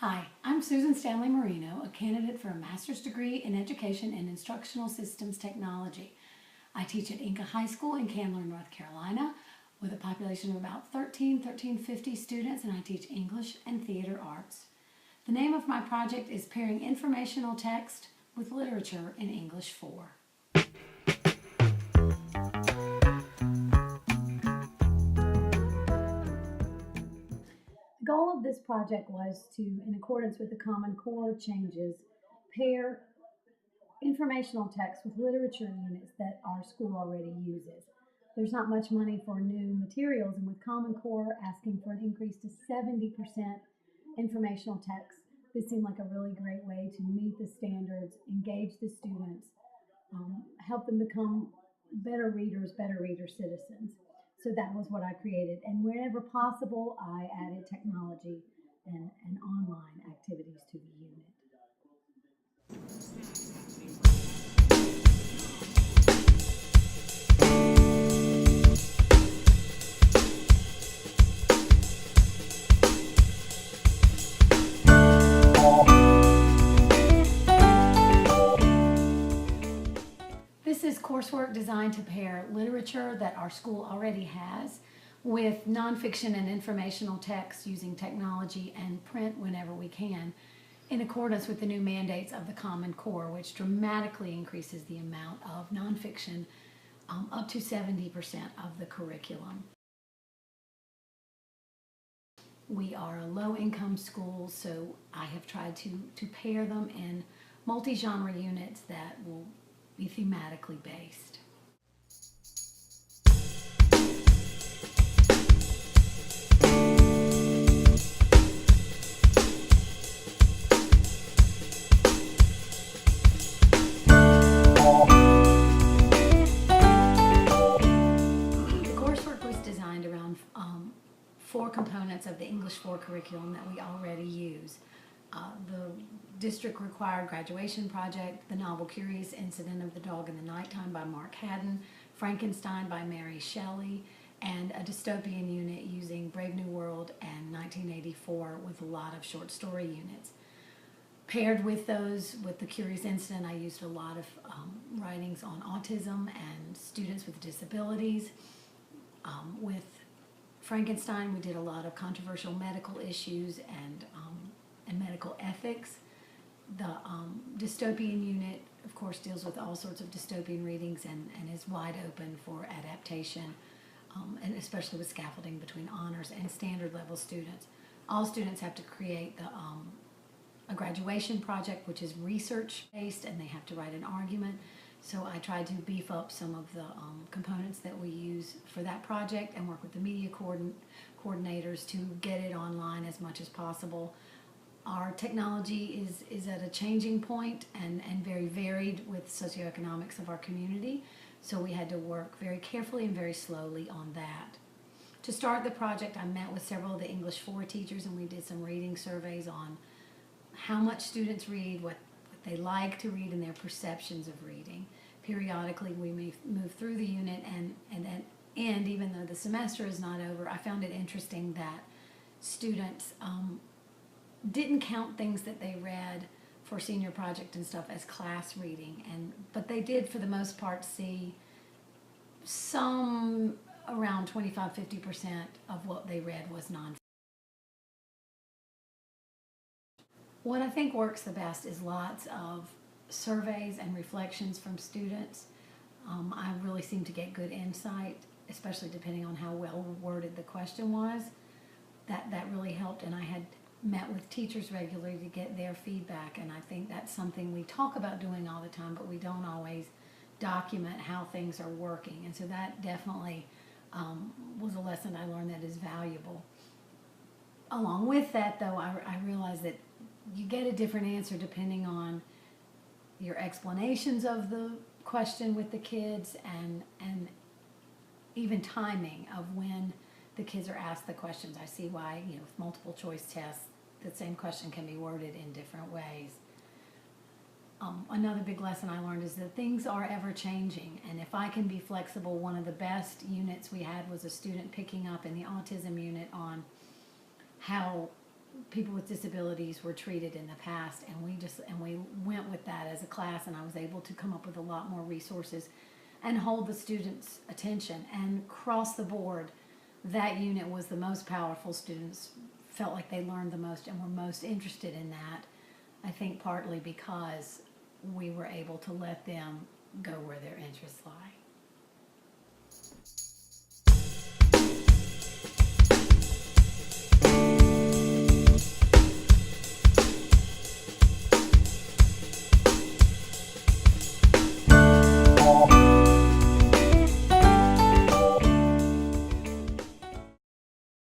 Hi, I'm Susan Stanley Marino, a candidate for a master's degree in education and instructional systems technology. I teach at Inca High School in Candler, North Carolina, with a population of about 1350 students, and I teach English and theater arts. The name of my project is Pairing Informational Text with Literature in English 4. The goal of this project was to, in accordance with the Common Core changes, pair informational text with literature units that our school already uses. There's not much money for new materials, and with Common Core asking for an increase to 70% informational text, this seemed like a really great way to meet the standards, engage the students, help them become better readers, better reader citizens. So that was what I created. And whenever possible, I added technology and online activities to the unit. This is coursework designed to pair literature that our school already has with nonfiction and informational text using technology and print whenever we can, in accordance with the new mandates of the Common Core, which dramatically increases the amount of nonfiction up to 70% of the curriculum. We are a low-income school, so I have tried to pair them in multi-genre units that will be thematically based. The coursework was designed around 4 components of the English 4 curriculum that we already use. The district required graduation project, the novel Curious Incident of the Dog in the Nighttime by Mark Haddon, Frankenstein by Mary Shelley, and a dystopian unit using Brave New World and 1984 with a lot of short story units. Paired with those, with the Curious Incident, I used a lot of writings on autism and students with disabilities. With Frankenstein, we did a lot of controversial medical issues and medical ethics. The dystopian unit, of course, deals with all sorts of dystopian readings and is wide open for adaptation, and especially with scaffolding between honors and standard level students. All students have to create a graduation project, which is research based, and they have to write an argument. So I tried to beef up some of the components that we use for that project and work with the media coordinators to get it online as much as possible. Our technology is at a changing point and very varied with socioeconomics of our community, so we had to work very carefully and very slowly on that. To start the project, I met with several of the English 4 teachers, and we did some reading surveys on how much students read, what they like to read, and their perceptions of reading. Periodically, we move through the unit, and at end, even though the semester is not over, I found it interesting that students didn't count things that they read for senior project and stuff as class reading, but they did for the most part see some around 25–50% of what they read was non. What I think works the best is lots of surveys and reflections from students. I really seem to get good insight, especially depending on how well worded the question was. That really helped, and I had met with teachers regularly to get their feedback, and I think that's something we talk about doing all the time, but we don't always document how things are working, and so that definitely was a lesson I learned that is valuable. Along with that, though, I realized that you get a different answer depending on your explanations of the question with the kids and even timing of when the kids are asked the questions. I see why, with multiple choice tests, the same question can be worded in different ways. Another big lesson I learned is that things are ever changing, and if I can be flexible, one of the best units we had was a student picking up in the autism unit on how people with disabilities were treated in the past, and we went with that as a class, and I was able to come up with a lot more resources and hold the students' attention. And across the board, that unit was the most powerful. Students felt like they learned the most and were most interested in that. I think partly because we were able to let them go where their interests lie.